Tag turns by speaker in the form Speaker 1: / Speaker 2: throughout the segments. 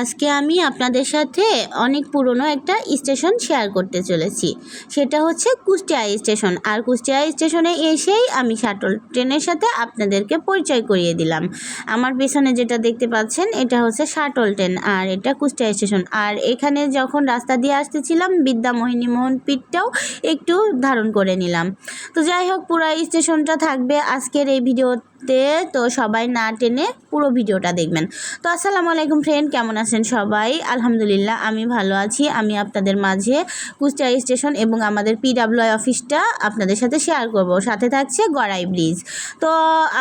Speaker 1: আজকে আমি আপনাদের সাথে অনেক পুরনো একটা স্টেশন শেয়ার করতে চলেছি। সেটা হচ্ছে কুষ্টিয়া স্টেশন। আর কুষ্টিয়া স্টেশনে এসেই আমি শাটল ট্রেনের সাথে আপনাদেরকে পরিচয় করিয়ে দিলাম। আমার পেছনে যেটা দেখতে পাচ্ছেন এটা হচ্ছে শাটল ট্রেন, আর এটা কুষ্টিয়া স্টেশন। আর এখানে যখন রাস্তা দিয়ে আসতেছিলাম বিদ্যা মোহিনী মোহন পীঠটাও একটু ধারণ করে নিলাম। তো যাই হোক, পুরো স্টেশনটা থাকবে আজকের এই ভিডিওতে, তো সবাই না টেনে পুরো ভিডিওটা দেখবেন। তো আসসালামু আলাইকুম ফ্রেন্ড, কেমন আছেন সবাই? আলহামদুলিল্লাহ আমি ভালো আছি। আমি আপনাদের মাঝে কুষ্টিয়া স্টেশন এবং আমাদের পিডাব্লিউআই অফিসটা আপনাদের সাথে শেয়ার করব। সাথে থাকছে গড়াই ব্রিজ। তো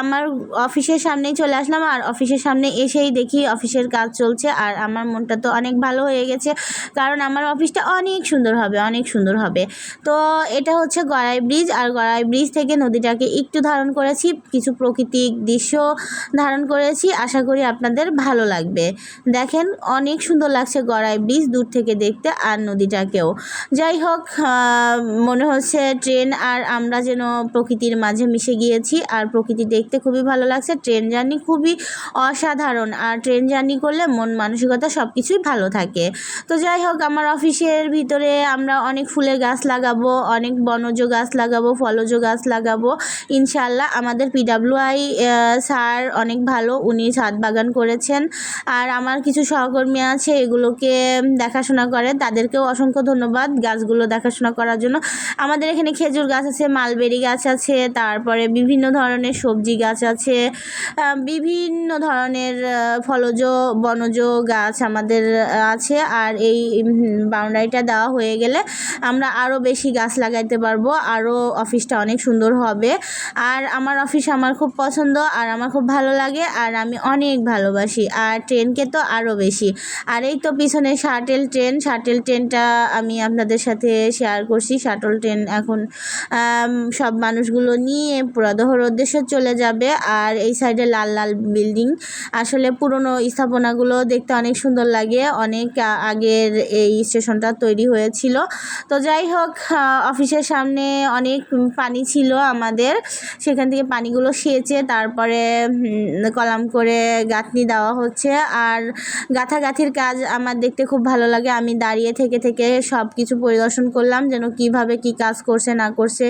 Speaker 1: আমার অফিসের সামনেই চলে আসলাম, আর অফিসের সামনে এসেই দেখি অফিসের কাজ চলছে। আর আমার মনটা তো অনেক ভালো হয়ে গেছে, কারণ আমার অফিসটা অনেক সুন্দর হবে, অনেক সুন্দর হবে। তো এটা হচ্ছে গড়াই ব্রিজ, আর গড়াই ব্রিজ থেকে নদীটাকে একটু ধারণ করেছি, কিছু প্রাকৃতিক দৃশ্য ধারণ করেছি। আশা করি আপনাদের ভালো লাগবে। দেখেন অনেক সুন্দর লাগছে গড়াই ব্রিজ দূর থেকে দেখতে, আর নদীটাকেও। যাই হোক, মনে হচ্ছে ট্রেন আর আমরা যেন প্রকৃতির মাঝে মিশে গিয়েছি, আর প্রকৃতি দেখতে খুবই ভালো লাগছে। ট্রেন জার্নি খুবই অসাধারণ, আর ট্রেন জার্নি করলে মন মানসিকতা সব কিছুই ভালো থাকে। তো যাই হোক, আমার অফিসের ভিতরে আমরা অনেক ফুলের গাছ লাগাবো, অনেক বনজ গাছ লাগাবো, ফলজ গাছ লাগাবো ইনশাআল্লাহ। আমাদের পিডাব্লিউআই স্যার অনেক ভালো, উনি ছাদ বাগান করেছেন। আর আমার কিছু সহকর্মী আছে এগুলোকে দেখাশোনা করে, তাদেরকেও অসংখ্য ধন্যবাদ গাছগুলো দেখাশোনা করার জন্য। আমাদের এখানে খেজুর গাছ আছে, মালবেরি গাছ আছে, তারপরে বিভিন্ন ধরনের সবজি গাছ আছে, বিভিন্ন ধরনের ফলজ বনজ গাছ আমাদের আছে। আর এই বাউন্ডারিটা দেওয়া হয়ে গেলে আমরা আরও বেশি গাছ লাগাইতে পারবো, আরও অফিসটা অনেক সুন্দর হবে। আর আমার অফিস আমার খুব পছন্দ, আর আমার খুব ভালো লাগে, আর আমি অনেক ভালোবাসি। আর ট্রেনকে তো আরও বেশি। আর এই তো পিছনে শাটল ট্রেনটা আমি আপনাদের সাথে শেয়ার করছি। শাটল ট্রেন এখন সব মানুষগুলো নিয়ে পুরাদহর উদ্দেশ্যে চলে যাবে। আর এই সাইডে লাল লাল বিল্ডিং, আসলে পুরনো স্থাপনাগুলো দেখতে অনেক সুন্দর লাগে। অনেক আগের এই স্টেশনটা তৈরি হয়েছিল। তো যাই হোক, অফিসের সামনে অনেক পানি ছিল আমাদের, সেখান থেকে পানিগুলো সেচে তারপরে কলাম করে গাঁথনি দেওয়া হচ্ছে। আর গাঁথাগাথির কাজ আমার দেখতে খুব ভালো লাগে। আমি দাঁড়িয়ে থেকে থেকে সব কিছু পরিদর্শন করলাম, যেন কিভাবে কি কাজ করছে না করছে,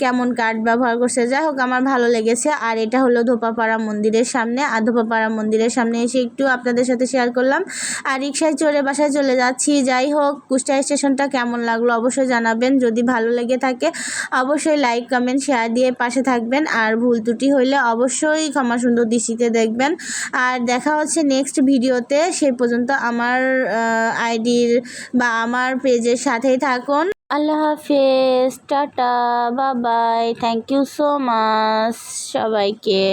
Speaker 1: কেমন কাঠ ব্যবহার করছে। যাই হোক, আমার ভালো লেগেছে। আর এটা হলো ধোপাপাড়া মন্দিরের সামনে, আর ধোপাপাড়া মন্দিরের সামনে এসে একটু আপনাদের সাথে শেয়ার করলাম। আর রিক্সায় চড়ে বাসায় চলে যাচ্ছি। যাই হোক, কুষ্টিয়া স্টেশনটা কেমন লাগলো অবশ্যই জানাবেন। যদি ভালো লেগে থাকে অবশ্যই লাইক কমেন্ট শেয়ার দিয়ে পাশে থাকবেন। আর ভুল ত্রুটি হইলে অবশ্যই ক্ষমা সুন্দর দৃষ্টিতে দেখবেন। আর দেখা হচ্ছে নেক্সট ভিডিওতে। সেই পর্যন্ত আমার আইডির বা আমার পেজের সাথেই থাকুন। আল্লাহ হাফেজ, tata, bye bye, thank you so much সবাইকে।